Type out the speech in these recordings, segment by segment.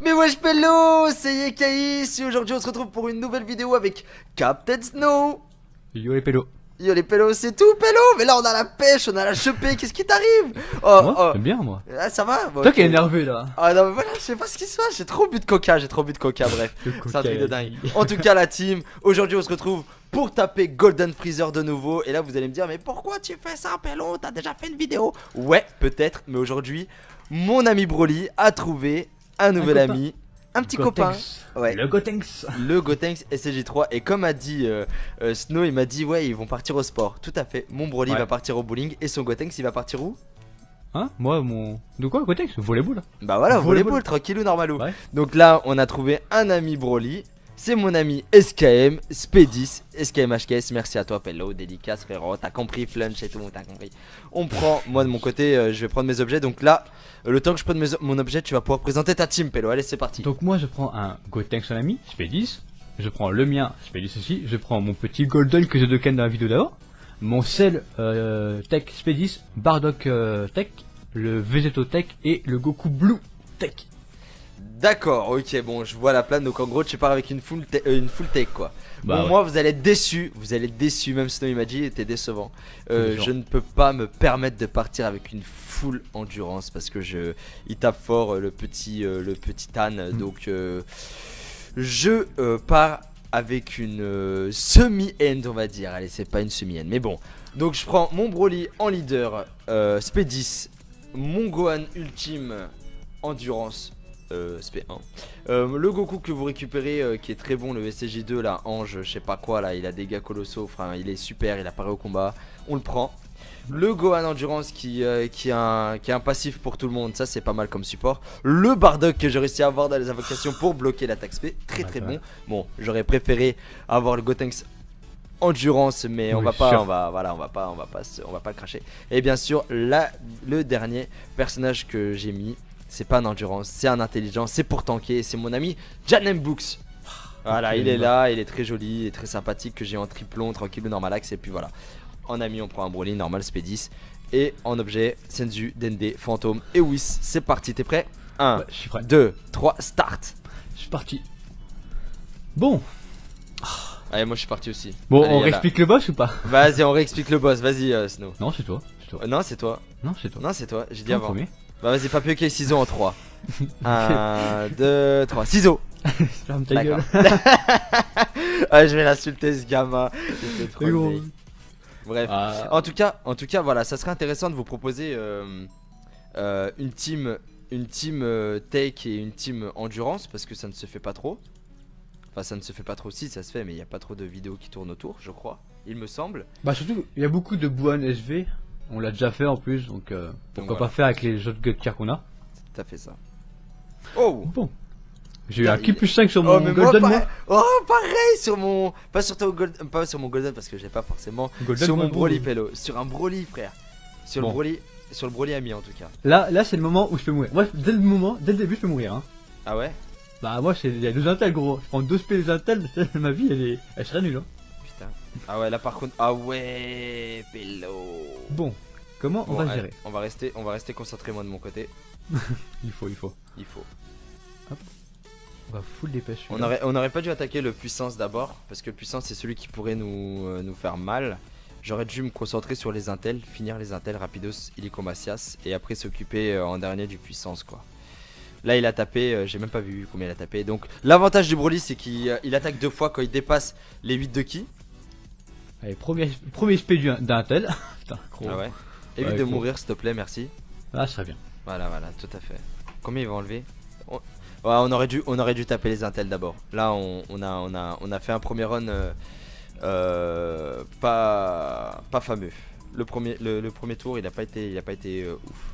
Mais wesh Pello, c'est Yekaïs et aujourd'hui on se retrouve pour une nouvelle vidéo avec Captain Snow. Yo les pélos. Yo les Pello, c'est tout Pello. Mais là on a la pêche, on a la chopée, qu'est-ce qui t'arrive? Oh, Moi, oh. j'aime bien moi. Ah, ça va bon, Toi ok. qui es énervé là. Ah non mais voilà, je sais pas ce qui se passe, j'ai trop bu de coca, bref. C'est un truc de dingue. En tout cas la team, aujourd'hui on se retrouve pour taper Golden Freezer de nouveau. Et là vous allez me dire mais pourquoi tu fais ça Pello? T'as déjà fait une vidéo? Ouais peut-être, mais aujourd'hui mon ami Broly a trouvé un nouvel copain. ami. Un petit copain, ouais. Le Gotenks. Le Gotenks SCJ3. Et comme a dit Snow, il m'a dit ouais ils vont partir au sport. Tout à fait, mon Broly Ouais. va partir au bowling. Et son Gotenks il va partir où? Hein? Moi, mon. De quoi, Gotenks? Volleyball. Bah voilà, Volleyball. volleyball, tranquillou, normalou. Ouais. Donc là on a trouvé un ami Broly. C'est mon ami SKM, Spedis, SKM HKS, merci à toi Pello, dédicace frérot, t'as compris Flunch et tout, t'as compris. On prend, moi de mon côté, je vais prendre mes objets, donc là, le temps que je prenne mon objet, tu vas pouvoir présenter ta team Pello, allez c'est parti. Donc, moi, je prends un Gotenks en ami, Spedis. Je prends le mien, Spedis aussi. Je prends mon petit Golden que j'ai de Ken dans la vidéo d'avant. Mon Cell Tech Spedis, Bardock Tech, le Vegeto Tech et le Goku Blue Tech. D'accord, ok, bon, je vois la plane, donc en gros tu pars avec une full tech quoi. Bah Bon, ouais. moi vous allez être déçus, même Snow il m'a dit, t'es décevant. Décevant. Je ne peux pas me permettre de partir avec une full endurance parce que il tape fort le petit Tan, donc je pars avec une semi-end on va dire, allez c'est pas une semi-end, mais bon. Donc je prends mon Broly en leader, Spedis, mon Gohan ultime endurance. SP1 le Goku que vous récupérez qui est très bon, le SCJ2 là, Ange, je sais pas quoi là, il a des dégâts colossaux, enfin il est super, il apparaît au combat, on le prend. Le Gohan Endurance qui a un passif pour tout le monde, ça c'est pas mal comme support. Le Bardock que j'ai réussi à avoir dans les invocations pour bloquer l'attaque SP, très très bon. Bon, j'aurais préféré avoir le Gotenks Endurance, mais on Oui, va pas, sûr. on va pas le cracher. Et bien sûr, là, le dernier personnage que j'ai mis, c'est pas un endurance, c'est un intelligence, c'est pour tanker, c'est mon ami Janem Books. Voilà, Ok, il est bah. là, il est très joli, il est très sympathique, que j'ai en triplon, tranquille, normal axe, et puis voilà. En ami, on prend un Broly, normal, Spedis. Et en objet, Senzu, Dende, Fantôme et Whis. C'est parti, t'es prêt? 1, Ouais, je suis prêt. 2, 3, start. Je suis parti. Bon. Allez, moi je suis parti aussi. Bon, Allez, on yalla. réexplique le boss ou pas? Vas-y, on réexplique le boss, vas-y Snow. Non, c'est toi. C'est toi. Non, c'est toi. Non, c'est toi. Non, c'est toi, j'ai dit Toi, avant. premier. Bah vas-y, papier, ok, ciseaux en 3. 1, 2, 3, ciseaux. Ferme ta D'accord. gueule. Ah, je vais l'insulter ce gamin. Il fait trop Mais le gros. mec. Bref. Ah, En tout cas, voilà, ça serait intéressant de vous proposer une team tech et une team endurance parce que ça ne se fait pas trop. Enfin, ça ne se fait pas trop, si ça se fait, mais il n'y a pas trop de vidéos qui tournent autour, je crois, il me semble. Bah surtout, il y a beaucoup de Buan SV. On l'a déjà fait en plus, donc pourquoi voilà. pas faire avec les autres Guttier qu'on a. C'est tout à fait ça. Oh! Bon. J'ai eu Putain, un Ki plus 5 sur mon Oh, mais moi, Golden, moi. pareil sur mon. Pas sur mon Golden parce que j'ai pas forcément. Golden, Sur moi, mon Broly bon. Pello. Sur un Broly, frère. Sur Bon. le Broly ami en tout cas. Là c'est le moment où je peux mourir. Moi, dès le début, je peux mourir. Hein. Ah ouais? Bah moi, il y a 2 intels gros. Je prends 2 spé intels, ma vie, elle serait nulle. Hein. Putain. Ah ouais, là par contre. Ah ouais, Pello. Bon, comment on Bon, va allez, gérer? on va rester concentré moi de mon côté. Il faut. Il faut. On va full dépêche. On aurait pas dû attaquer le puissance d'abord parce que le puissance c'est celui qui pourrait nous faire mal. J'aurais dû me concentrer sur les intels, finir les intels rapidos, illico Macias et après s'occuper en dernier du puissance quoi. Là il a tapé, j'ai même pas vu combien il a tapé. Donc l'avantage du Broly c'est qu'il attaque 2 fois quand il dépasse les 8 de ki. Allez, premier spé d'un tel. Putain, gros. Ah ouais. Évite Ouais, de gros. mourir s'il te plaît, merci. Ah, ça serait bien. Voilà, tout à fait. Combien il va enlever? Ouais, on aurait dû taper les intels d'abord. Là, on a fait un premier run pas fameux. Le premier tour, il a pas été ouf.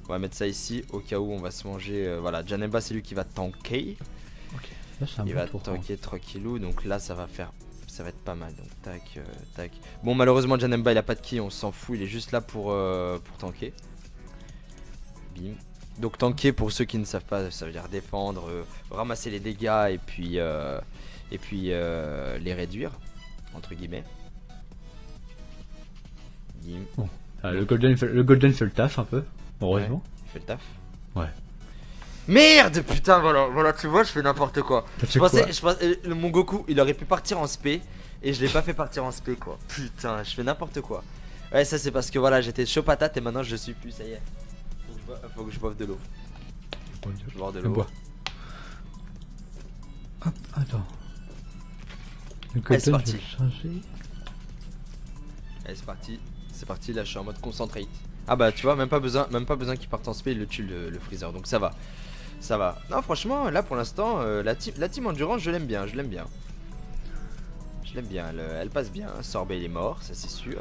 On va mettre ça ici au cas où on va se manger. Voilà, Janemba c'est lui qui va tanker. Là, c'est un Il bon va tour, tanker tranquillou. Donc là, ça va être pas mal. Donc tac. Bon, malheureusement, Janemba il a pas de ki, on s'en fout. Il est juste là pour tanker. Bim. Donc tanker pour ceux qui ne savent pas, ça veut dire défendre, ramasser les dégâts et puis les réduire entre guillemets. Bim. Ah, le Golden fait le taf un peu, heureusement. Il fait le taf. Ouais. Merde, putain, voilà, tu vois, je fais n'importe quoi. T'as fait quoi Mon Goku, il aurait pu partir en spé et je l'ai pas fait partir en spé quoi. Putain, je fais n'importe quoi. Ouais, ça c'est parce que voilà, j'étais chaud patate et maintenant je suis plus, ça y est. Faut que je boive de l'eau. Je vais boire de l'eau. Bois. Hop, attends. Le Allez, c'est Golden, parti. je vais le changer. Allez, c'est parti, là je suis en mode concentrate. Ah bah tu vois, même pas besoin qu'il parte en spé, il le tue le freezer, donc ça va. Ça va. Non, franchement, là pour l'instant, la team endurance, je l'aime bien, Je l'aime bien, elle passe bien. Sorbet il est mort, ça c'est sûr.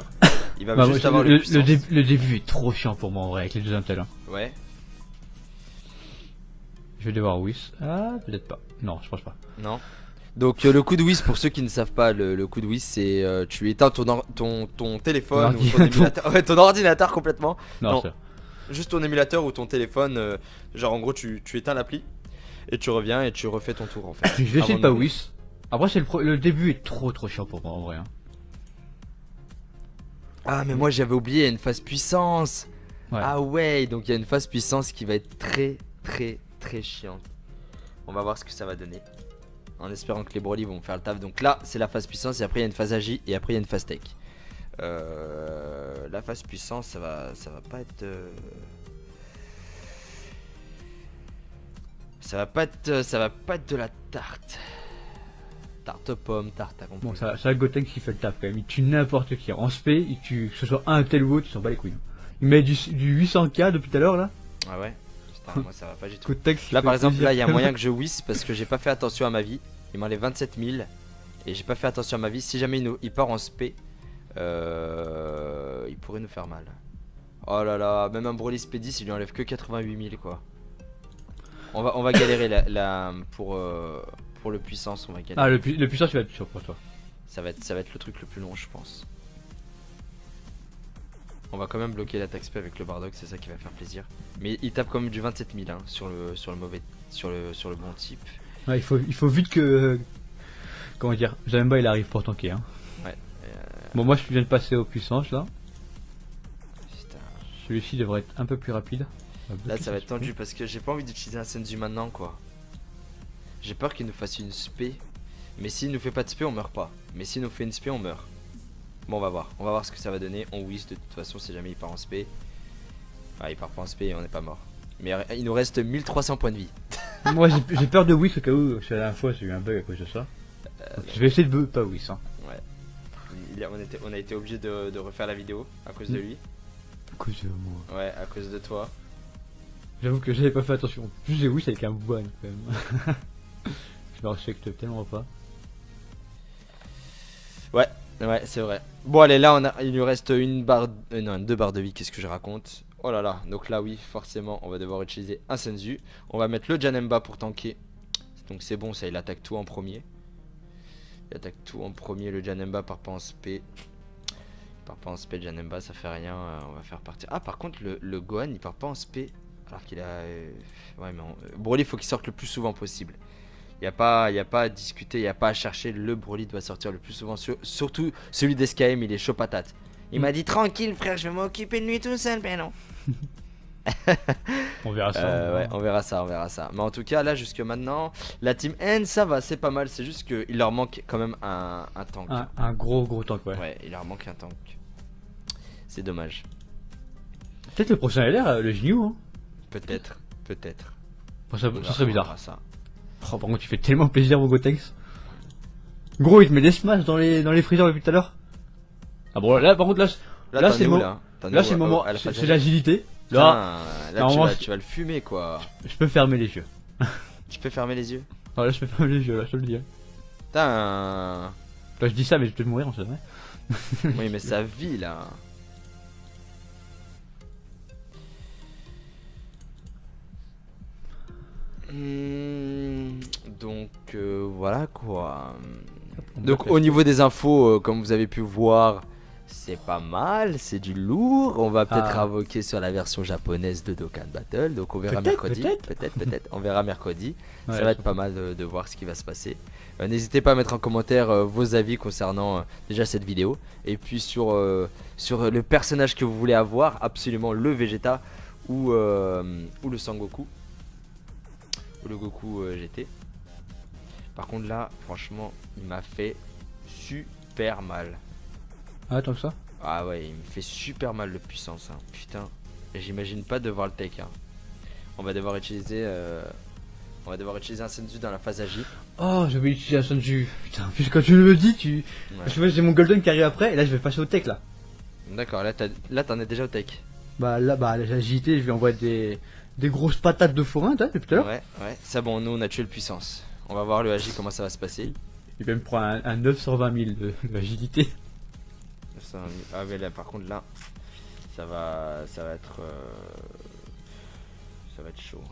Il va juste avoir le puissance. Le début est trop chiant pour moi en vrai avec les deux intels. Hein. Ouais. Je vais devoir whis. Ah, peut-être pas. Non, je pense pas. Non. Donc le coup de whiz, pour ceux qui ne savent pas, le coup de whiz c'est tu éteins ton téléphone ou ton émulateur. Ouais, ton ordinateur complètement. Non, Non. Juste ton émulateur ou ton téléphone, genre en gros tu éteins l'appli et tu reviens et tu refais ton tour en fait. Je vais essayer de Avant pas whis. Après, le début est trop chiant pour moi en vrai. Hein. Ah mais moi j'avais oublié, il y a une phase puissance. Ouais. Ah ouais, donc il y a une phase puissance qui va être très chiante. On va voir ce que ça va donner. En espérant que les Broly vont faire le taf. Donc là c'est la phase puissance et après il y a une phase agi et après il y a une phase tech. La phase puissance ça va pas être ça va pas être de la tarte. Tarte aux pommes, tarte à compris. Bon, ça a Gotenks qui fait le taf quand même. Il tue n'importe qui. En spé, il tue, que ce soit un tel ou autre, il s'en bat les couilles. Il met du 800k depuis tout à l'heure là. Ah ouais. Putain, moi ça va pas du tout. Gotenks, Là par exemple, là il y a moyen que je whis parce que j'ai pas fait attention à ma vie. Il m'enlève 27 000 et j'ai pas fait attention à ma vie. Si jamais il part en spé, il pourrait nous faire mal. Oh là là, même un Broly spé 10 il lui enlève que 88 000 quoi. On va galérer pour le puissance, on va galérer. Ah, le puissant, tu vas être sûr pour toi. Ça va être le truc le plus long je pense. On va quand même bloquer l'attaque spé avec le Bardock, c'est ça qui va faire plaisir. Mais il tape quand même du 27 000 hein, sur le bon type. Ouais, il faut vite que. Comment dire, Janemba il arrive pour tanker. Hein. Ouais. Bon, moi je viens de passer aux puissances là. Putain. Celui-ci devrait être un peu plus rapide. Là ça va être tendu parce que j'ai pas envie d'utiliser un Senzu maintenant quoi. J'ai peur qu'il nous fasse une spé. Mais s'il nous fait pas de spé on meurt pas. Mais s'il nous fait une spé on meurt. Bon on va voir ce que ça va donner. On whiz de toute façon si jamais il part en spé. Ah il part pas en spé et on n'est pas mort. Mais il nous reste 1300 points de vie. Moi j'ai peur de whis au cas où, la dernière fois j'ai eu un bug à cause de ça. Donc, je vais essayer de pas whis. Hein. Ouais. On a été obligé de refaire la vidéo à cause de lui. À cause de moi. Ouais, à cause de toi. J'avoue que j'avais pas fait attention. Juste j'ai whis avec un boine quand même. Je me respecte tellement pas. Ouais, c'est vrai. Bon allez, là il nous reste une barre, non, 2 barres de vie, qu'est-ce que je raconte? Oh là là, donc là oui, forcément, on va devoir utiliser un Senzu. On va mettre le Janemba pour tanker. Donc c'est bon, ça il attaque tout en premier. Il attaque tout en premier, le Janemba part pas en spé. Il part pas en spé, Janemba, ça fait rien, on va faire partir. Ah par contre, le Gohan, il part pas en spé. Alors qu'il a... ouais mais Broly, il faut qu'il sorte le plus souvent possible. Il n'y a pas à discuter, il n'y a pas à chercher. Le Broly doit sortir le plus souvent. Surtout celui d'SKM, il est chaud patate. Il m'a dit tranquille frère, je vais m'occuper de lui tout seul, mais non. On verra ça. Ouais, on verra ça. Mais en tout cas, là jusque maintenant, la team N ça va, c'est pas mal. C'est juste qu'il leur manque quand même un tank. Un gros tank, ouais. Ouais, il leur manque un tank. C'est dommage. Peut-être le prochain LR, le Ginyu. Hein. Peut-être. Bon, ça serait bizarre. On verra ça. Oh, par contre, tu fais tellement plaisir, mon Gotenks. Gros, il te met des smash dans les freezers depuis tout à l'heure. Ah bon, là, par contre, là c'est le moment. Là, c'est le moment. C'est l'agilité. Là, tu vas le fumer, quoi. Je peux fermer les yeux. Tu peux fermer les yeux. Ah, là, je peux fermer les yeux, là, je te le dis. Hein. Putain. Là, je dis ça, mais je vais peut-être mourir, on sait jamais. Oui, mais sa vie, là. Donc voilà quoi. Donc au niveau des infos, comme vous avez pu voir, c'est pas mal, c'est du lourd. On va peut-être invoquer sur la version japonaise de Dokkan Battle. Donc on verra mercredi. Peut-être. On verra mercur. Ouais, ça va être pas mal de voir ce qui va se passer. N'hésitez pas à mettre en commentaire vos avis concernant déjà cette vidéo. Et puis sur le personnage que vous voulez avoir, absolument le Vegeta ou le Sangoku. ou le Goku GT. Par contre là, franchement, il m'a fait super mal. Ah, tant que ça. Ah ouais, il me fait super mal de puissance, hein. Putain, j'imagine pas devoir le tech, hein. On va devoir utiliser un Senzu dans la phase agi. Oh, j'ai oublié d'utiliser un Sanju. Putain, puis quand tu me le dis, Ouais. Parce que moi j'ai mon Golden qui arrive après, et là je vais passer au tech là. D'accord, là t'en es déjà au tech. Bah là, l'agilité, je lui envoie des grosses patates de forain, t'as, depuis tout à l'heure. Ouais, ça bon, nous on a tué le puissance. On va voir le agi comment ça va se passer. Il va me prendre un 920 000 d'agilité. Ah mais là par contre là, ça va être chaud.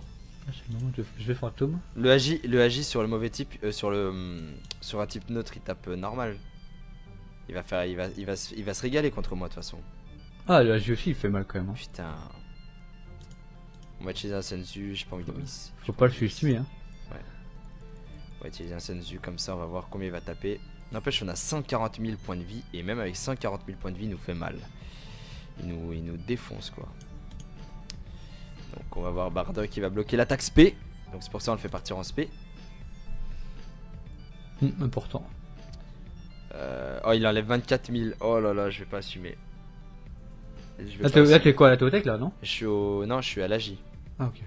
Ah, c'est le moment de... Je vais fantôme. Le agi sur le mauvais type, sur un type neutre, il tape normal. Il va se régaler contre moi de toute façon. Ah, le agi aussi il fait mal quand même. Hein. Putain. On va utiliser un Senzu, j'ai pas envie de miss. Faut pas le sous-estimer. Hein. On va utiliser un Senzu comme ça, on va voir combien il va taper. N'empêche, on a 140 000 points de vie, et même avec 140 000 points de vie, il nous fait mal. Il nous défonce quoi. Donc on va voir Bardock qui va bloquer l'attaque SP. Donc c'est pour ça on le fait partir en SP. Important. Oh, il enlève 24 000. Oh là là, je vais pas assumer. Là t'es quoi, là t'es au tech là, non? Non, je suis à l'agi. Ah, ok.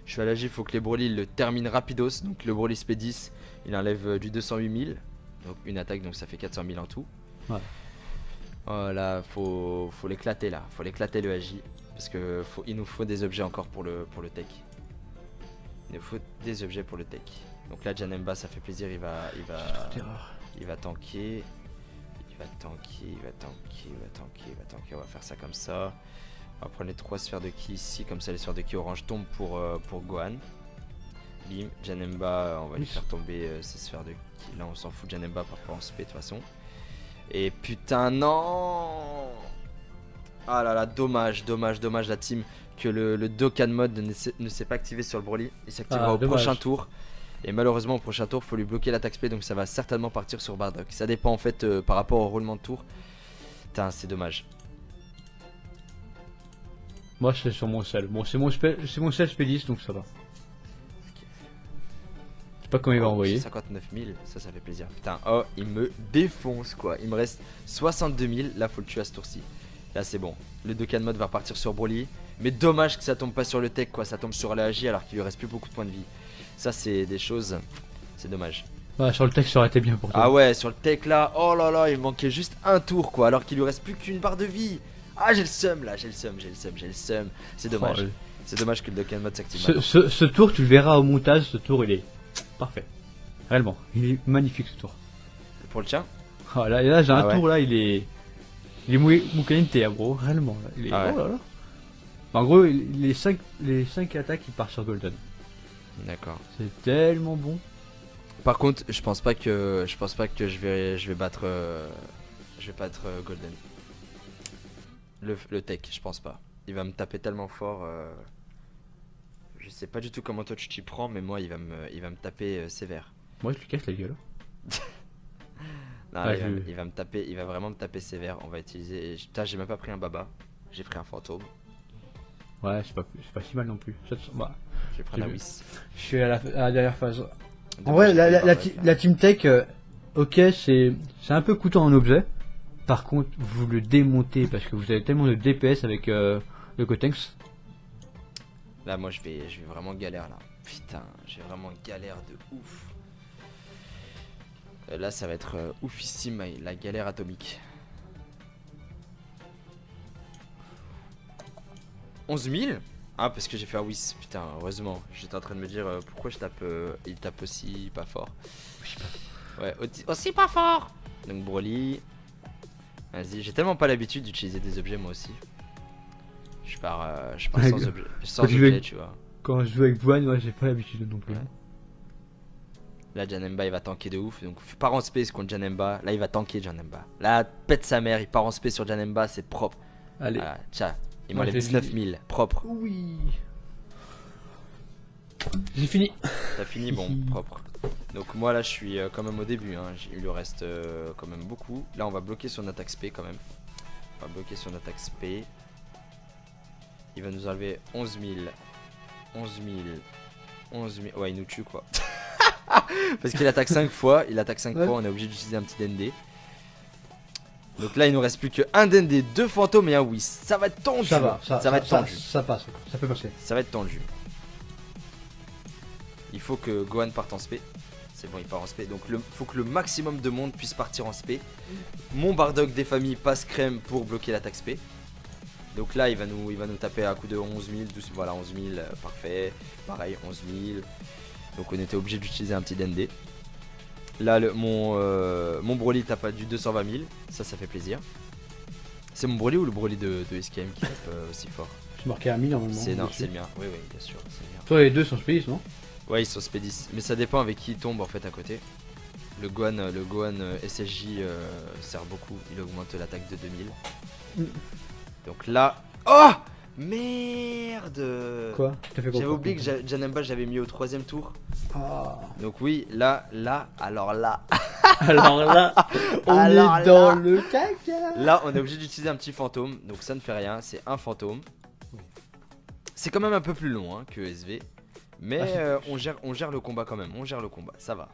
Je suis à l'agi, il faut que les Broly le terminent rapidos. Donc le Broly SP10, il enlève du 208 000. Donc une attaque, donc ça fait 400 000 en tout. Ouais. Oh là, faut l'éclater là. Faut l'éclater le agi. Parce que il nous faut des objets encore pour le tech. Il nous faut des objets pour le tech. Donc là, Janemba, ça fait plaisir, il va tanker. Il va tanker. On va faire ça comme ça. On va prendre les 3 sphères de ki ici, comme ça les sphères de ki orange tombent pour Gohan. Bim, Janemba, on va lui faire tomber ces sphères de ki. Là on s'en fout, Janemba part pas en spé de toute façon. Et putain non. Ah là là, dommage la team que le Dokkan mode ne s'est pas activé sur le Broly. Il s'activera au prochain tour. Et malheureusement au prochain tour faut lui bloquer l'attaque spé, donc ça va certainement partir sur Bardock. Ça dépend en fait par rapport au roulement de tour. Putain, c'est dommage. Moi c'est sur mon sel. Bon, c'est mon sel SP10 donc ça va. Je sais pas comment il va envoyer. 59 000, ça fait plaisir. Putain, oh, il me défonce quoi. Il me reste 62 000, là faut le tuer à ce tour-ci. Là c'est bon. Le Dokkan mode va repartir sur Broly. Mais dommage que ça tombe pas sur le tech quoi, ça tombe sur l'AG alors qu'il lui reste plus beaucoup de points de vie. Ça c'est des choses, c'est dommage. Ouais, sur le tech ça aurait été bien pour toi. Ah ouais, sur le tech là, oh là là, il me manquait juste un tour quoi, alors qu'il lui reste plus qu'une barre de vie. Ah j'ai le seum là, j'ai le seum. C'est dommage. Oh, ouais. C'est dommage que le Dokkan mode s'active. Ce tour tu le verras au montage, ce tour il est parfait. Réellement, il est magnifique ce tour. Pour le tien. Oh, là j'ai un ouais. tour là, il est moukanite gros, réellement là. Il est... Ah ouais. Oh là là. En gros, les 5 attaques il part sur Golden. D'accord. C'est tellement bon. Par contre, je pense pas que je vais battre Golden. Le tech, je pense pas. Il va me taper tellement fort. Je sais pas du tout comment toi tu t'y prends, mais moi il va me taper sévère. Moi je lui casse la gueule. Non, Ouais, il va vraiment me taper sévère. On va utiliser. Putain, j'ai même pas pris un baba. J'ai pris un fantôme. Ouais, c'est pas si mal non plus. Bah, J'ai pris un Whis. je suis à la dernière phase. En vrai, la Team Tech, ok, c'est un peu coûteux en objet. Par contre, vous le démontez parce que vous avez tellement de DPS avec le Gotenks. Là, moi, je vais vraiment galère là. Putain, j'ai vraiment galère de ouf. Là, ça va être oufissime, la galère atomique. 11 000. Ah, parce que j'ai fait un Whis. Putain, heureusement. J'étais en train de me dire pourquoi il tape aussi pas fort. Ouais, aussi pas fort. Donc Broly. Vas-y, j'ai tellement pas l'habitude d'utiliser des objets moi aussi. Je pars sans objet, tu vois. Quand je joue avec Boan, ouais, j'ai pas l'habitude non plus. Ouais. Là, Janemba il va tanker de ouf. Donc, part en space contre Janemba. Là, il va tanker Janemba. Là, pète sa mère. Il part en space sur Janemba. C'est propre. Allez. Voilà, tiens, il m'enlève 19 000. Propre. Oui. J'ai fini. T'as fini, bon, propre. Donc, moi, là, je suis quand même au début. Hein. Il lui reste quand même beaucoup. Là, on va bloquer son attaque SP quand même. On va bloquer son attaque SP. Il va nous enlever 11 000. 11 000. 11 000. Ouais, il nous tue quoi. Parce qu'il attaque 5 fois. Il attaque 5 Ouais. fois. On est obligé d'utiliser un petit DND. Donc là, il nous reste plus que un DND, 2 fantômes et un Whis. Ça va être tendu. Ça va, ça va être tendu. Ça passe, ça peut passer. Ça va être tendu. Il faut que Gohan parte en spé. C'est bon, il part en spé. Donc il faut que le maximum de monde puisse partir en spé. Mon Bardock des familles passe crème pour bloquer l'attaque spé. Donc là, il va nous taper à coup de 11 000. 12, voilà, 11 000, parfait. Pareil, 11 000. Donc on était obligé d'utiliser un petit DND. Là, mon Broly tape à du 220 000. Ça fait plaisir. C'est mon Broly ou le Broly de SKM qui tape aussi fort? C'est marqué à 1000 normalement. C'est dessus. le mien. Oui, bien sûr, c'est le mien. Toi, les deux sont spécialistes, non? Ouais, ils sont spédis. Mais ça dépend avec qui il tombe en fait à côté. Le Gohan SSJ sert beaucoup. Il augmente l'attaque de 2000. Donc là. Oh merde. Quoi? T'as fait quoi? J'avais oublié que Janemba j'avais mis au 3ème tour. Ah. Donc oui, alors là, Alors là, on Alors est dans là. le caca. là on est obligé d'utiliser un petit fantôme. Donc ça ne fait rien, c'est un fantôme. C'est quand même un peu plus long hein, que SV. Mais on gère le combat quand même, on gère le combat, ça va.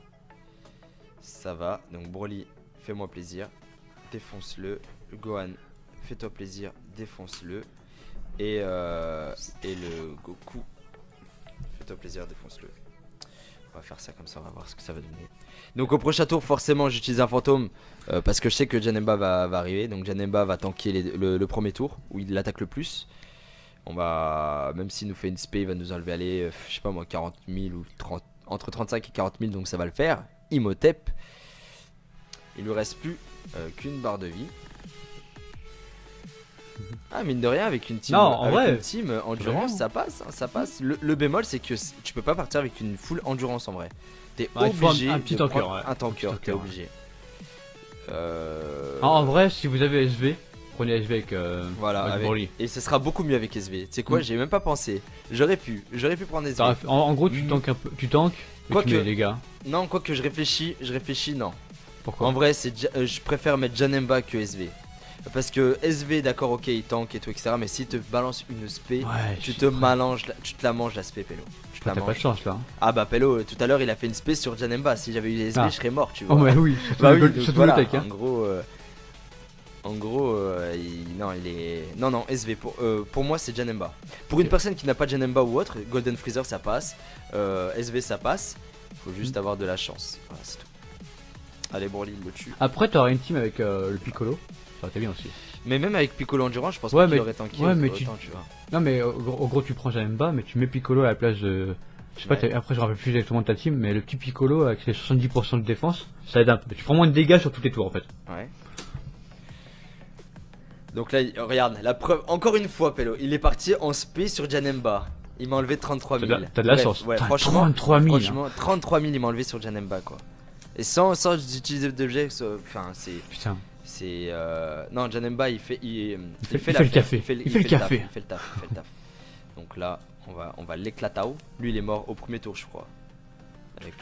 Ça va, donc Broly, fais-moi plaisir, défonce-le. Gohan, fais-toi plaisir, défonce-le. Et le Goku, fais-toi plaisir, défonce-le. On va faire ça comme ça, on va voir ce que ça va donner. Donc au prochain tour, forcément, j'utilise un fantôme parce que je sais que Janemba va arriver. Donc Janemba va tanker le premier tour où il l'attaque le plus. On va, même s'il nous fait une spé, il va nous enlever, allez, je sais pas moi, 40 000 ou 30, entre 35 et 40 000, donc ça va le faire. Imhotep. Il lui reste plus qu'une barre de vie. Ah, mine de rien, avec une team, Non, en vrai, une team endurance, ça passe, hein, ça passe. Le bémol, c'est que tu peux pas partir avec une full endurance en vrai. T'es Ouais, il faut obligé un petit de tanker, prendre ouais. un tanker, Un petit t'es tanker, obligé. En vrai, si vous avez SV, prenez SV avec, Voilà, avec avec- Broly. et ce sera beaucoup mieux avec SV. Tu sais quoi, j'ai même pas pensé. J'aurais pu prendre SV. En gros, tu tankes un peu, tu tankes, et Quoique- tu mets les gars. Non, quoi que je réfléchis, non. Pourquoi? En vrai, je préfère mettre Janemba que SV. Parce que SV, d'accord, ok, il tank et tout, etc. Mais s'il te balance une spé, Ouais, tu te la manges la spé, Pello. Tu te la T'as pas manges. de chance là. Ah bah, Pello, tout à l'heure, il a fait une spé sur Janemba. Si j'avais eu SV, Ah. je serais mort, tu vois. Oh, ouais, oui, surtout Bah le, oui, donc surtout voilà, le tech. Hein. en gros, non, il est. Non, SV. Pour moi, c'est Janemba. Pour une personne qui n'a pas Janemba ou autre, Golden Freezer, ça passe. SV, ça passe. Faut juste avoir de la chance. Voilà, c'est tout. Allez, Broly, il le tue. Après, t'auras une team avec le Piccolo. Ça aurait été bien aussi. Mais même avec Piccolo Endurance, je pense Ouais, pas qu'il mais- aurait tanké ouais, mais autant, tu vois. Non, mais au gros, tu prends Janemba, mais tu mets Piccolo à la place de. Je sais pas, Ouais. après, je me rappelle plus exactement de ta team, mais le petit Piccolo avec ses 70% de défense, ça aide un peu. Tu prends moins de dégâts sur tous les tours en fait. Ouais. Donc là, regarde, la preuve, encore une fois, Pello, il est parti en spé sur Janemba. Il m'a enlevé 33 000. T'as de la Bref, chance. Ouais, Putain, franchement, 33 000. franchement, 33 000, il m'a enlevé sur Janemba, quoi. Et sans utiliser d'objet, enfin, Putain. c'est. Non, Janemba, il fait le la café. Il fait, Il fait le taf, café. il fait le taf, il fait le taf. Donc là, on va l'éclatao. Lui, il est mort au premier tour, je crois. Avec,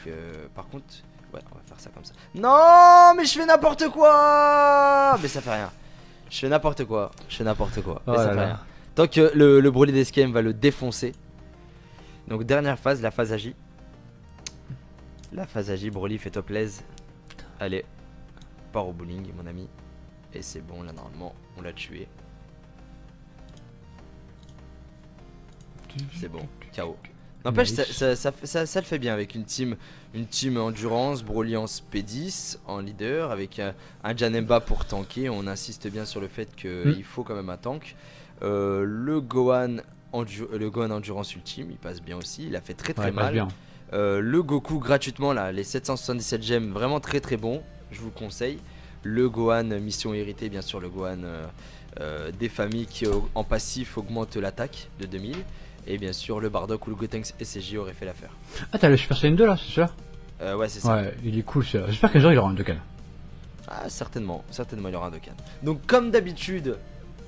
par contre, ouais, on va faire ça comme ça. Non, mais je fais n'importe quoi. Mais ça fait rien. Je fais n'importe quoi. Mais Oh ça là fait là. rien. Tant que le Broly d'Escape va le défoncer. Donc dernière phase, la phase agi. La phase agi, Broly, fais-toi plaise. Allez, pars au bowling, mon ami. Et c'est bon, là normalement, on l'a tué. C'est bon, KO. N'empêche, Nice. ça le fait bien avec une team endurance, Broly en Spé10, en leader, avec un Janemba pour tanker. On insiste bien sur le fait qu'il faut quand même un tank. Le Gohan endurance ultime, il passe bien aussi. Il a fait très Ouais, passe mal. bien. Le Goku gratuitement là, les 777 gemmes, vraiment très très bon. Je vous le conseille. Le Gohan mission héritée, bien sûr, le Gohan des familles qui en passif augmente l'attaque de 2000. Et bien sûr, le Bardock ou le Gotenks SSJ aurait fait l'affaire. Ah, t'as le Super Saiyan 2 là, c'est ça? Ouais, c'est ça. Ouais, il est cool ça. J'espère qu'un jour il aura un Dokkan. Ah, certainement, il y aura un Dokkan. Donc, comme d'habitude,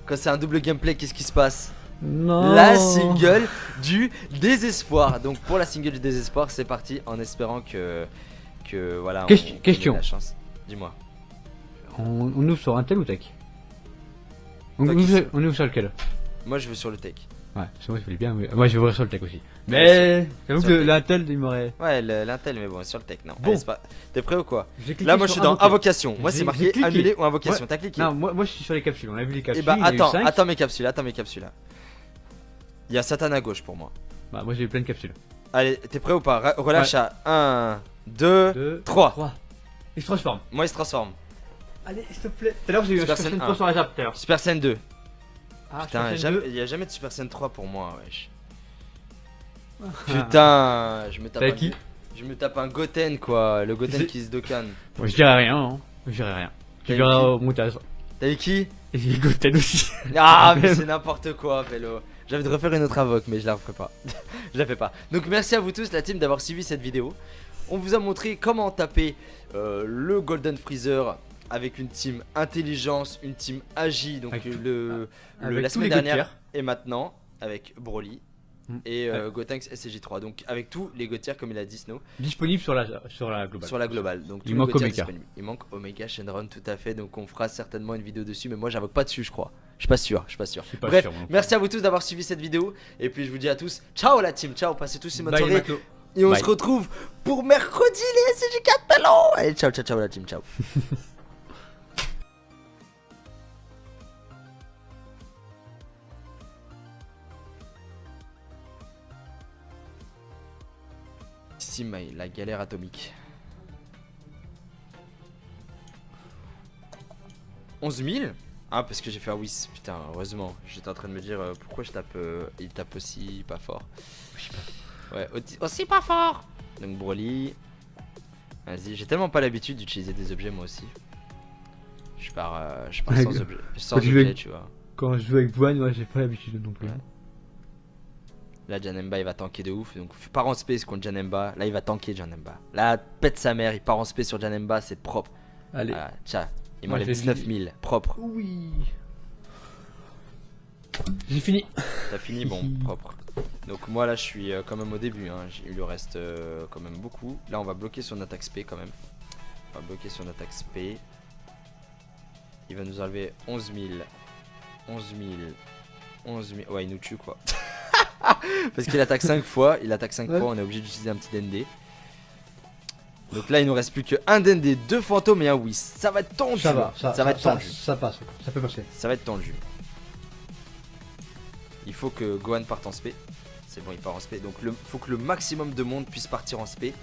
quand c'est un double gameplay, qu'est-ce qui se passe? Non. La single du désespoir. Donc, pour la single du désespoir, c'est parti en espérant que voilà. Question. ait la chance. Dis-moi. On ouvre sur Intel ou Tech? On Toi qui sais. ouvre sur lequel? Moi, je veux sur le tech. Ouais, c'est moi qui voulais bien. Mais... Moi je vais ouvrir sur le Tech aussi. Mais j'avoue Sur que le tech. l'Intel il m'aurait. Ouais, l'Intel, mais bon, sur le tech, non. Bon. Allez, c'est pas... T'es prêt ou quoi? J'ai cliqué Là, moi, je sur suis dans invoquer. invocation. Moi, c'est J'ai marqué cliqué. annuler ou invocation. Ouais. T'as cliqué? Non, moi je suis sur les capsules. On a vu les Et capsules. bah, il y a eu attends, 5. attends mes capsules, là. Il y a Satan à gauche pour moi. Bah, moi j'ai eu plein de capsules. Allez, t'es prêt ou pas? Relâche à 1, 2, 2, 3. 3. Il se transforme. Moi, il se transforme. Allez, s'il te plaît. Tout à l'heure j'ai eu un Super Super Saiyan Saiyan 3 sur la Jap tout à l'heure. Super Saiyan 2. Ah, Putain, Super Saiyan 2. il y a jamais de Super Saiyan 3 pour moi, wesh. Ah. Putain, je me tape T'as un... qui? Je me tape un Goten, quoi. Le Goten C'est- qui se Dokkan. Moi je dirais rien. Hein. Je dirais rien. Tu T'as verras qui au montage. T'as eu qui? Et j'ai Goten aussi. Ah, mais c'est n'importe quoi, Vélo. J'avais de refaire une autre invoque, mais je la referai pas. Je la fais pas. Donc, merci à vous tous, la team, d'avoir suivi cette vidéo. On vous a montré comment taper le Golden Freezer avec une team intelligence, une team agi. Donc, Avec la tous semaine les dernière Gautier. et maintenant avec Broly et Ouais. Gotenks SCJ3. Donc, avec tous les Gautier, comme il a dit Snow, Disponible sur la globale. sur la globale. Donc, tous Il les manque Gautier Omega. disponibles. Il manque Omega Shenron, tout à fait. Donc, on fera certainement une vidéo dessus, mais moi, j'invoque pas dessus, je crois. Je suis pas sûr. Je suis pas Bref, sûr, moi non plus. merci à vous tous d'avoir suivi cette vidéo. Et puis je vous dis à tous, ciao la team, ciao, passez tous une bonne Bye, soirée. Maclo. Et on Bye. se retrouve pour mercredi les SCJ4 talents. Allez, ciao, ciao, ciao la team, ciao. Ici, la galère atomique. 11 000. Ah, parce que j'ai fait un whiz, putain, heureusement. J'étais en train de me dire pourquoi je tape. Il tape aussi pas fort. Ouais, aussi pas fort. Donc, Broly. Vas-y, j'ai tellement pas l'habitude d'utiliser des objets, moi aussi. Je pars Ouais, sans objet, sans quand tu objet, veux- tu vois. Quand je joue avec Buan, moi j'ai pas l'habitude non plus. Ouais. Là, Janemba il va tanker de ouf. Donc, part en space contre Janemba. Là, il va tanker Janemba. Là, pète sa mère. Il part en space sur Janemba. C'est propre. Allez. Voilà, tiens, il Moi, m'enlève j'ai 19 000. Propre. Oui. J'ai fini. T'as fini, bon, propre. Donc, moi, là, je suis quand même au début. Hein. Il lui reste quand même beaucoup. Là, on va bloquer son attaque SP quand même. On va bloquer son attaque SP. Il va nous enlever 11 000. 11 000. 11 000. Ouais, il nous tue quoi. Parce qu'il attaque 5 fois. Il attaque 5 Ouais. fois. On est obligé d'utiliser un petit DND. Donc là, il nous reste plus que un DND, 2 fantômes et un Whis. Ça va être tendu. Ça va, ça va être tendu. Ça passe, ça peut passer. Ça va être tendu. Il faut que Gohan parte en spé. C'est bon, il part en spé. Donc il faut que le maximum de monde puisse partir en spé.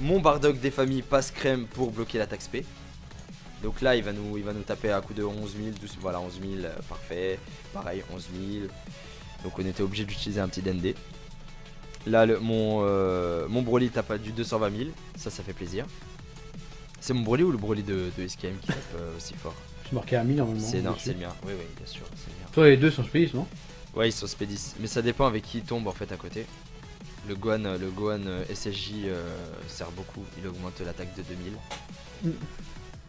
Mon Bardock des familles passe crème pour bloquer l'attaque spé. Donc là, il va nous taper à coup de 11 000. 12, voilà, 11 000, parfait. Pareil, 11 000. Donc on était obligé d'utiliser un petit DND. Là, mon Broly tape à du 220 000. Ça fait plaisir. C'est mon Broly ou le Broly de SKM qui tape aussi fort? Je marquais à 1000 normalement. Non, dessus. c'est le mien. Oui, oui, bien sûr, c'est le mien. Toi, les deux sont space, non? Ouais, ils sont spé10. Mais ça dépend avec qui il tombe en fait à côté. Le Gohan SSJ sert beaucoup. Il augmente l'attaque de 2000.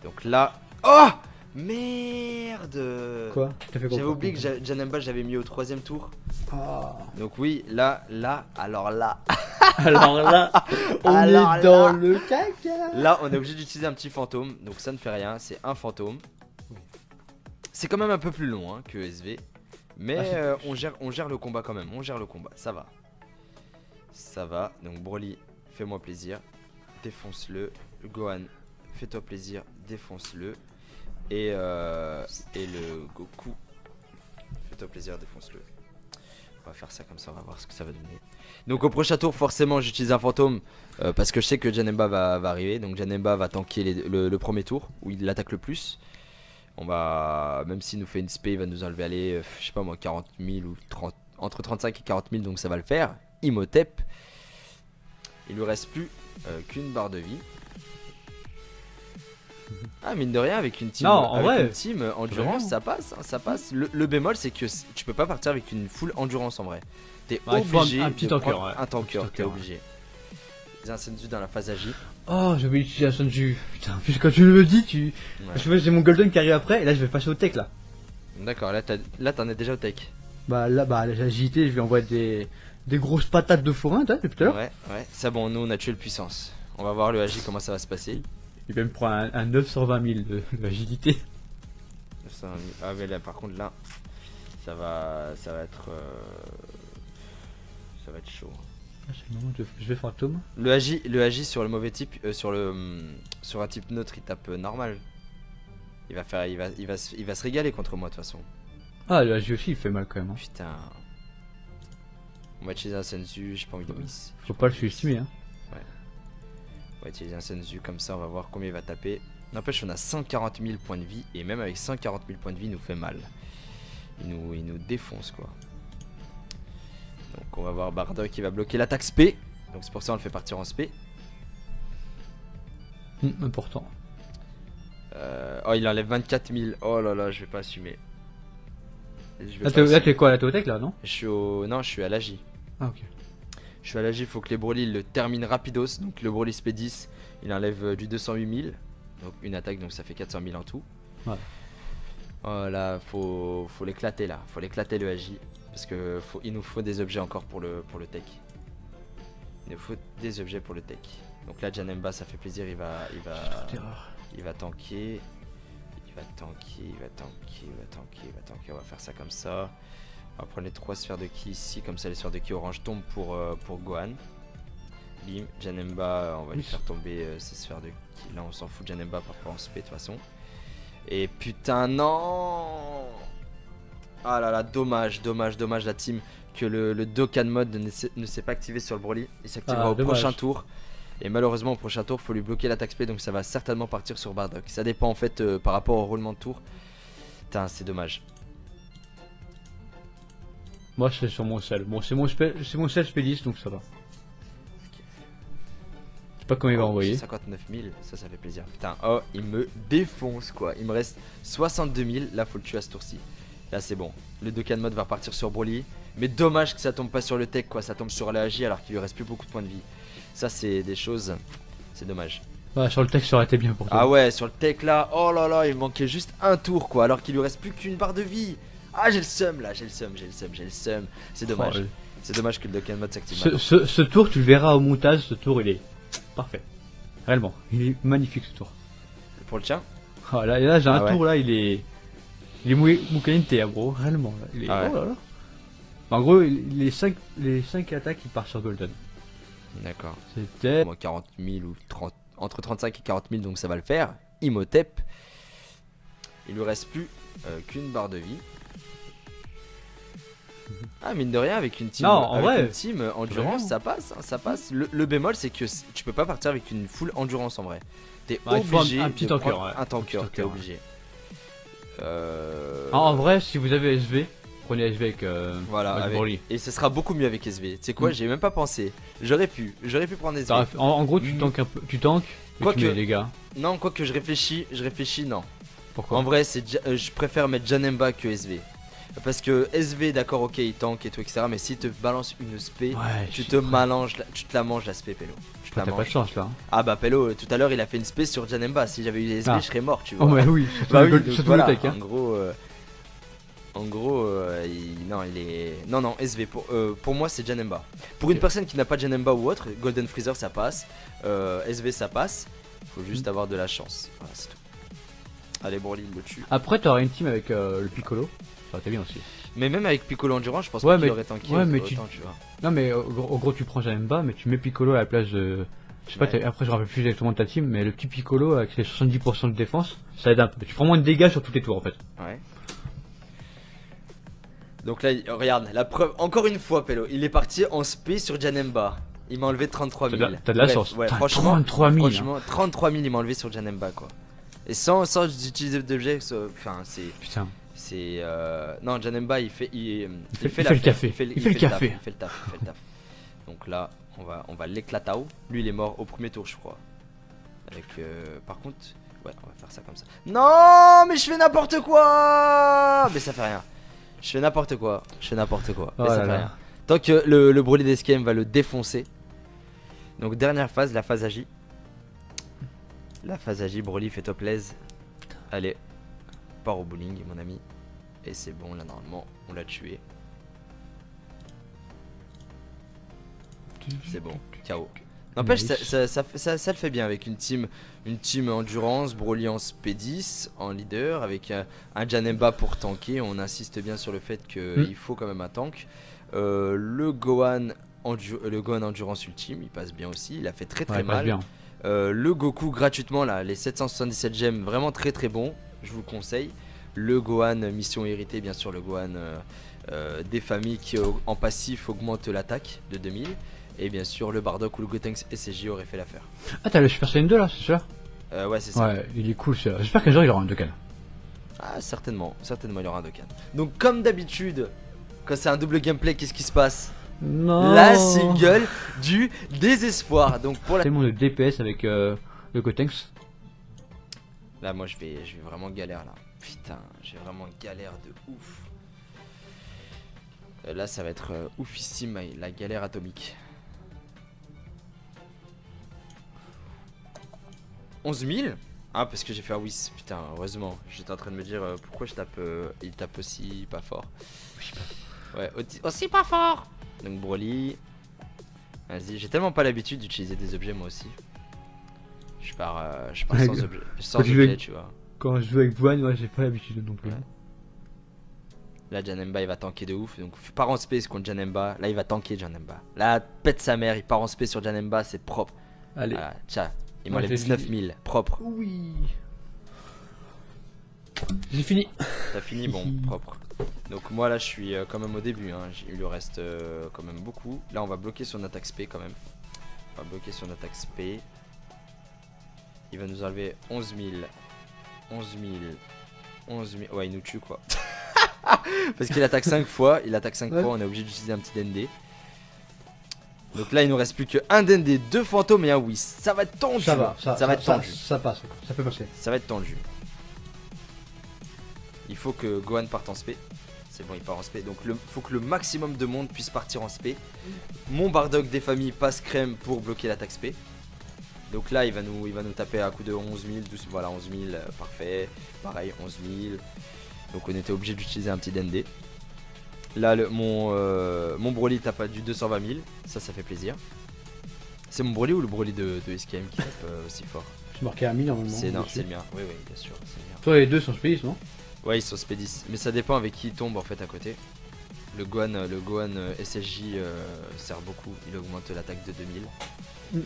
Donc là. Oh merde. Quoi? T'as fait quoi? J'avais oublié que Janemba j'avais mis au 3ème tour. Ah. Donc oui, alors là. Alors là, on Alors est dans là. le caca. Là, on est obligé d'utiliser un petit fantôme. Donc ça ne fait rien, c'est un fantôme. C'est quand même un peu plus long hein, que SV. Mais on gère le combat quand même. On gère le combat, ça va. Ça va. Donc Broly, fais-moi plaisir. Défonce-le. Gohan, fais-toi plaisir. Défonce-le. Et le Goku, fais-toi plaisir, défonce-le. On va faire ça comme ça, on va voir ce que ça va donner. Donc au prochain tour, forcément, j'utilise un fantôme parce que je sais que Janemba va arriver. Donc Janemba va tanker le premier tour où il l'attaque le plus. On va, même s'il nous fait une spé, il va nous enlever, allez, je sais pas moi, 40 000 ou 30, entre 35 et 40 000, donc ça va le faire. Imhotep. Il lui reste plus qu'une barre de vie. Ah, mine de rien, avec une team, Non, en vrai, endurance, vraiment. ça passe, hein, ça passe. Le bémol, c'est que tu peux pas partir avec une full endurance en vrai. T'es Bah, il faut obligé un petit de tanker, prendre ouais. un tanker, Un petit t'es tanker, obligé. Les Insenzu dans la phase agi. Oh, j'avais utilisé un Sanju. Putain, puis quand tu me le dis, tu. Ouais. Je vois, j'ai mon Golden qui arrive après, et là je vais passer au tech là. D'accord, là t'en es déjà au tech. Bah là, l'agilité, je lui envoie des grosses patates de forain, t'as, depuis tout à l'heure. Ouais, ouais, c'est bon, nous on a tué le puissance. On va voir le agi comment ça va se passer. Il va me prendre un 920 000 d'agilité. Ah mais là par contre là ça va être chaud. Ah, c'est le moment de je vais fantôme. Le agi sur le mauvais type, sur un type neutre, il tape normal. Il va se régaler contre moi de toute façon. Ah, le AJ aussi il fait mal quand même. Hein. Putain. On va utiliser un Senzu, j'ai pas envie de miss. Faut pas le sous-estimer. Hein. On va utiliser un Senzu comme ça, on va voir combien il va taper. N'empêche, on a 140 000 points de vie et même avec 140 000 points de vie, il nous fait mal. Il nous défonce quoi. Donc on va voir Bardock qui va bloquer l'attaque SP. Donc c'est pour ça on le fait partir en SP. Important. Oh, il enlève 24 000. Oh là là, je vais pas assumer. Là t'es quoi, là t'es au tech là, non? Non, je suis à l'AJ. Ah ok. Je suis à l'AJ, il faut que les Broly le terminent rapidos. Donc le Broly SP10, il enlève du 208 000. Donc une attaque, donc ça fait 400 000 en tout. Ouais. Oh là, faut l'éclater là. Faut l'éclater le AJ. Parce que il nous faut des objets encore pour le tech. Il nous faut des objets pour le tech. Donc là, Janemba, ça fait plaisir, il va tanker. Il va tanker. On va faire ça comme ça. On va prendre les 3 sphères de ki ici. Comme ça, les sphères de ki orange tombent pour Gohan. Bim, Janemba, on va lui faire tomber ces sphères de ki. Là, on s'en fout de Janemba par rapport en SP de toute façon. Et putain, non! Ah là là, dommage la team que le Dokkan mode ne s'est pas activé sur le Broly. Il s'activera au prochain tour. Et malheureusement au prochain tour il faut lui bloquer l'attaque SP, donc ça va certainement partir sur Bardock. Ça dépend en fait par rapport au roulement de tour. Putain, c'est dommage. Moi c'est sur mon sel. Bon c'est mon sel SP10 donc ça va. Je sais pas comment il va envoyer. 59 000, ça fait plaisir. Putain, oh il me défonce quoi. Il me reste 62 000, là faut le tuer à ce tour-ci. Là c'est bon, le Dokkan mode va repartir sur Broly. Mais dommage que ça tombe pas sur le tech quoi, ça tombe sur l'AJ alors qu'il lui reste plus beaucoup de points de vie. Ça c'est des choses, c'est dommage. Ouais, sur le tech ça aurait été bien pour toi. Ah ouais, sur le tech là, oh là là, il manquait juste un tour quoi, alors qu'il lui reste plus qu'une barre de vie. Ah j'ai le seum là, j'ai le seum. C'est dommage. Oh, c'est dommage que le Dokkan mode s'active. Ce tour tu le verras au montage, ce tour il est parfait. Réellement, il est magnifique ce tour. Pour le tien. Oh, là j'ai un tour là, il est moukanité hein, bro, réellement là. Il est... Ah ouais. Oh là là. En gros les 5 attaques il part sur Golden. D'accord. C'était 40 000 ou 30, entre 35 et 40 000, donc ça va le faire. Imhotep. Il lui reste plus qu'une barre de vie. Ah mine de rien avec une team, non, en vrai, une team endurance ça passe, hein, ça passe. Le bémol c'est que tu peux pas partir avec une full endurance en vrai. T'es obligé un petit de tanker, prendre un tanker, t'es obligé. En vrai si vous avez SV, prenez SV avec voilà, avec Broly. Et ce sera beaucoup mieux avec SV. Tu sais quoi, j'ai même pas pensé. J'aurais pu prendre SV. En gros tu tankes un peu, tu tankes et tu mets les gars. Non, quoi que je réfléchis non. Pourquoi? En vrai, je préfère mettre Janemba que SV. Parce que SV, d'accord, ok, il tank et tout, etc. Mais s'il te balance une SP, tu te la manges la SP, Pello. T'as pas de chance là. Ah bah Pello, tout à l'heure il a fait une SP sur Janemba. Si j'avais eu les SP, je serais mort, tu vois. Oh bah oui, bah oui, voilà, le tech, hein. En gros, non, SV. Pour moi, c'est Janemba. Pour une personne qui n'a pas Janemba ou autre, Golden Freezer ça passe. SV ça passe. Faut juste avoir de la chance. Voilà, c'est tout. Allez, Broly, il le tue. Après, t'auras une team avec le Piccolo. Ça aurait été bien aussi. Mais même avec Piccolo Endurance, je pense pas qu'il aurait tanké mais autant, tu vois. Non, mais au gros, tu prends Janemba, mais tu mets Piccolo à la place de. Je sais pas, après je me rappelle plus exactement de ta team, mais le petit Piccolo avec ses 70% de défense, ça aide un peu. Tu prends moins de dégâts sur tous les tours en fait. Ouais. Donc là, regarde, la preuve, encore une fois, Pello, il est parti en SP sur Janemba. Il m'a enlevé 33 000. T'as de la chance. Ouais, franchement, 33 000, il m'a enlevé sur Janemba quoi. Et sans utiliser d'objets, enfin c'est. Putain. C'est non, Janemba il fait le café. Il fait le café. Il fait le taf. Donc là, on va l'éclatao. Lui il est mort au premier tour, je crois. Avec par contre, ouais, on va faire ça comme ça. Non, mais je fais n'importe quoi. Mais ça fait rien. Je fais n'importe quoi. Mais ça fait rien. Tant que le Broly d'Escape va le défoncer. Donc dernière phase, la phase agi. La phase agi, Broly fait top les. Allez, part au bowling mon ami. Et c'est bon, là normalement on l'a tué. C'est bon, KO. N'empêche, ça le fait bien avec une team endurance, Broly en SP10, en leader, avec un Janemba pour tanker. On insiste bien sur le fait qu'il faut quand même un tank. Le Gohan le Gohan Endurance Ultime, il passe bien aussi, il a fait très Ouais, il passe mal. bien. Le Goku gratuitement là, les 777 gemmes, vraiment très très bon, je vous le conseille. Le Gohan Mission Héritée, bien sûr, le Gohan des familles qui en passif augmente l'attaque de 2000. Et bien sûr le Bardock ou le Gotenks SSJ aurait fait l'affaire. Ah, t'as le Super Saiyan 2 là, c'est ça? Ouais, c'est ça. Ouais, il est cool celui-là. J'espère qu'un jour il aura un Dokkan. Ah, certainement, certainement il y aura un Dokkan. Donc comme d'habitude, quand c'est un double gameplay, qu'est-ce qui se passe? Non. La single du désespoir. Donc pour la... Tellement de DPS avec le Gotenks. Là moi je vais vraiment galère là. Putain, j'ai vraiment galère de ouf. Là ça va être oufissime, la galère atomique. 11 000. Ah, parce que j'ai fait un whiz, putain, heureusement. J'étais en train de me dire pourquoi je tape, il tape aussi pas fort. Ouais, aussi pas fort. Donc Broly. Vas-y, j'ai tellement pas l'habitude d'utiliser des objets moi aussi. Je pars Ouais, sans objet, sans tu objet, veux- tu vois. Quand je joue avec Gohan, moi j'ai pas l'habitude non plus. Ouais. Là, Janemba il va tanker de ouf. Donc, part en space contre Janemba. Là, il va tanker Janemba. Là, pète sa mère. Il part en space sur Janemba. C'est propre. Allez. Voilà, tiens, il Moi, m'enlève j'ai 19 000. Propre. Oui. J'ai fini. T'as fini, bon, propre. Donc, moi là, je suis quand même au début. Hein. Il lui reste quand même beaucoup. Là, on va bloquer son attaque SP quand même. On va bloquer son attaque SP. Il va nous enlever 11 000. 11 000. 11 000. Ouais, il nous tue quoi. Parce qu'il attaque 5 fois. Il attaque 5 Ouais. fois. On est obligé d'utiliser un petit DND. Donc là, il nous reste plus qu'un DND, 2 fantômes et un Whis. Ça va être tendu. Ça va, ça va être tendu. Ça passe, ça peut passer. Ça va être tendu. Il faut que Gohan parte en spé. C'est bon, il part en spé. Donc il faut que le maximum de monde puisse partir en spé. Mon Bardock des familles passe crème pour bloquer l'attaque spé. Donc là, il va nous taper à coup de 11 000. 12, voilà, 11 000, parfait. Pareil, 11 000. Donc on était obligé d'utiliser un petit DND. Là, mon Broly tape à du 220 000. Ça fait plaisir. C'est mon Broly ou le Broly de SKM qui tape aussi fort? C'est marqué à 1000 normalement. C'est non, dessus. c'est le mien. Oui, oui, bien sûr, c'est le mien. Toi les deux sont space, non? Ouais, ils sont spé10, mais ça dépend avec qui il tombe en fait à côté. Le Gohan SSJ sert beaucoup, il augmente l'attaque de 2000. Mm.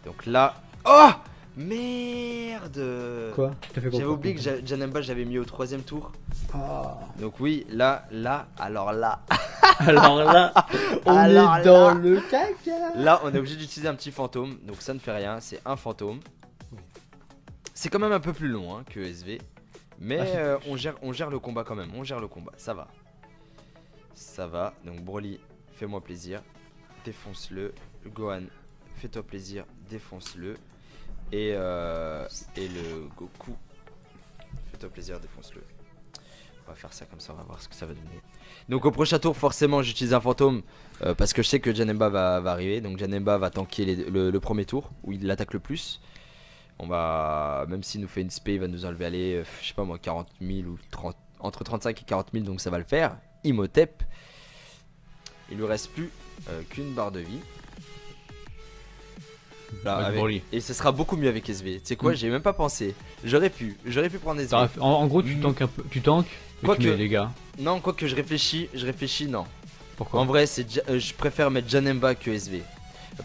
Donc là... Oh merde. Quoi? T'as fait quoi? J'avais oublié que Janemba j'avais mis au 3ème tour. Ah. Donc oui, alors là, Alors là, on Alors est dans là. le caca. là on est obligé d'utiliser un petit fantôme, donc ça ne fait rien, c'est un fantôme. C'est quand même un peu plus long hein, que SV. Mais Ah, on gère le combat quand même, on gère le combat, ça va. Ça va, donc Broly, fais-moi plaisir, défonce-le. Gohan, fais-toi plaisir, défonce-le. Et le Goku, fais-toi plaisir, défonce-le. On va faire ça comme ça, on va voir ce que ça va donner. Donc au prochain tour, forcément, j'utilise un fantôme parce que je sais que Janemba va arriver. Donc Janemba va tanker le premier tour où il l'attaque le plus. On va, même s'il nous fait une spé, il va nous enlever, allez, je sais pas moi, 40 000 ou 30, entre 35 et 40 000, donc ça va le faire. Imhotep. Il lui reste plus qu'une barre de vie. Là, Avec Broly. et ce sera beaucoup mieux avec SV. Tu sais quoi, j'ai même pas pensé. J'aurais pu prendre SV. En gros, tu tankes un peu, tu tankes, et Quoique- tu mets les gars. Non, quoi que je réfléchis, non. Pourquoi? En vrai, je préfère mettre Janemba que SV.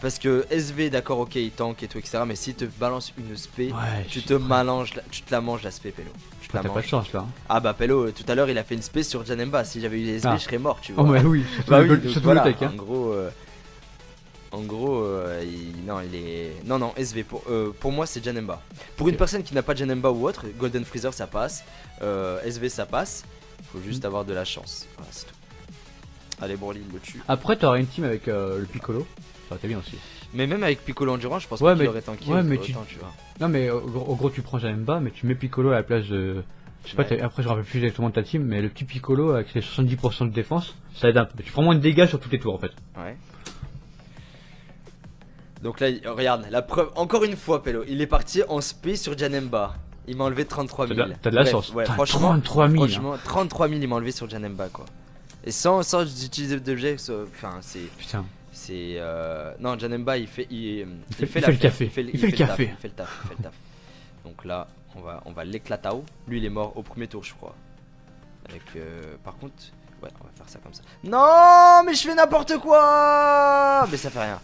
Parce que SV, d'accord, ok, il tank et tout, etc. Mais s'il te balance une spé, Ouais, tu te la manges la spé, Pello. Tu te la T'as pas manges. de chance là. Ah bah Pello, tout à l'heure il a fait une spé sur Janemba. Si j'avais eu SV, Ah. je serais mort, tu vois. Oh mais oui, surtout Bah le oui, gold- donc surtout voilà, le tech, hein. en gros, non, il est. Non, SV. Pour moi, c'est Janemba. Pour une personne qui n'a pas Janemba ou autre, Golden Freezer ça passe. SV ça passe. Faut juste avoir de la chance. Voilà, c'est tout. Allez, Broly, il le tue. Après, t'auras une team avec le Piccolo. Ça aurait été bien aussi. Mais même avec Piccolo Endurance, je pense Ouais, pas qu'il mais- aurait tanké ouais, mais autant, tu vois. Non, mais au gros, tu prends Janemba, mais tu mets Piccolo à la place de. Je sais pas, Ouais. après, je me rappelle plus exactement de ta team, mais le petit Piccolo avec ses 70% de défense, ça aide un peu. Tu prends moins de dégâts sur tous les tours en fait. Ouais. Donc là, regarde, la preuve, encore une fois, Pello, il est parti en spé sur Janemba. Il m'a enlevé 33 000. T'as de la Bref, chance. Ouais, Putain, franchement, 33 000. franchement, 33 000, il m'a enlevé sur Janemba, quoi. Et sans utiliser d'objets, enfin, Putain. c'est. Non, Janemba, il fait le l'affaire, café. Il fait Il fait le taf, café. il fait le taf. Donc là, on va l'éclatao. Lui, il est mort au premier tour, je crois. Avec, par contre, Ouais, on va faire ça comme ça. Non, mais je fais n'importe quoi. Mais ça fait rien.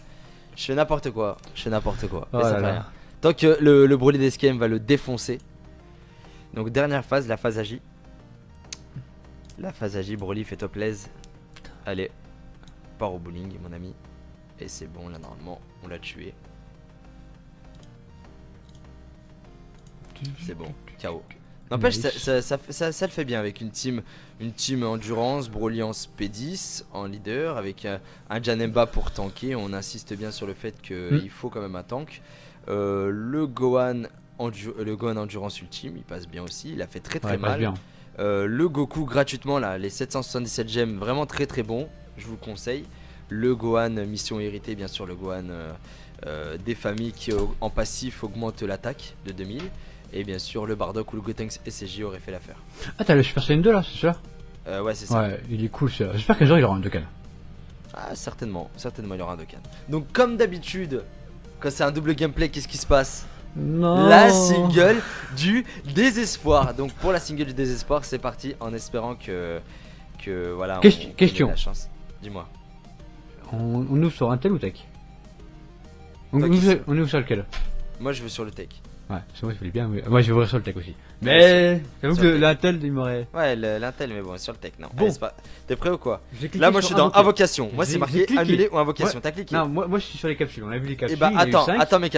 Je fais n'importe quoi. Je fais n'importe quoi. Mais Oh ça là fait là. rien. Tant que le Broly d'Escape va le défoncer. Donc dernière phase, la phase agi. La phase agi, Broly fait top lez. Allez, part au bowling mon ami. Et c'est bon, là normalement on l'a tué. C'est bon, KO. N'empêche, Nice. ça le fait bien avec une team endurance, Broly en P10, en leader, avec un Janemba pour tanker. On insiste bien sur le fait qu'il faut quand même un tank. Le Gohan endurance ultime, il passe bien aussi. Il a fait très Ouais, il passe mal. bien. Le Goku gratuitement là, les 777 gemmes, vraiment très très bon. Je vous le conseille. Le Gohan mission héritée, bien sûr, le Gohan des familles qui en passif augmente l'attaque de 2000. Et bien sûr le Bardock ou le Gotenks SCJ aurait fait l'affaire. Ah, t'as le Super Saiyan 2 là, c'est ça? Ouais, c'est ça. Ouais, il est cool celui-là. J'espère qu'un jour il aura un Dokkan. Ah, certainement, certainement il y aura un Dokkan. Donc comme d'habitude, quand c'est un double gameplay, qu'est-ce qui se passe? Non. La single du désespoir. Donc pour la single du désespoir, c'est parti en espérant que voilà. Question. ait la chance. Dis-moi. On ouvre sur Intel ou Tech? On Toi, ouvre sur lequel? Moi je veux sur le tech. Ouais, c'est moi je voulais bien, mais moi je vais ouvrir sur le Tech aussi. Ouais, Mais j'avoue sur que le Tech. l'Intel il m'aurait. Ouais, l'Intel, mais bon, sur le tech, non. Bon. Allez, c'est pas... T'es prêt ou quoi? J'ai cliqué Là, moi je sur suis dans invoquer. invocation. Moi c'est J'ai marqué cliqué. annuler ou invocation. Ouais. T'as cliqué? Non, moi je suis sur les capsules. On a vu les Et capsules. bah il y en a eu attends, 5. attends mec.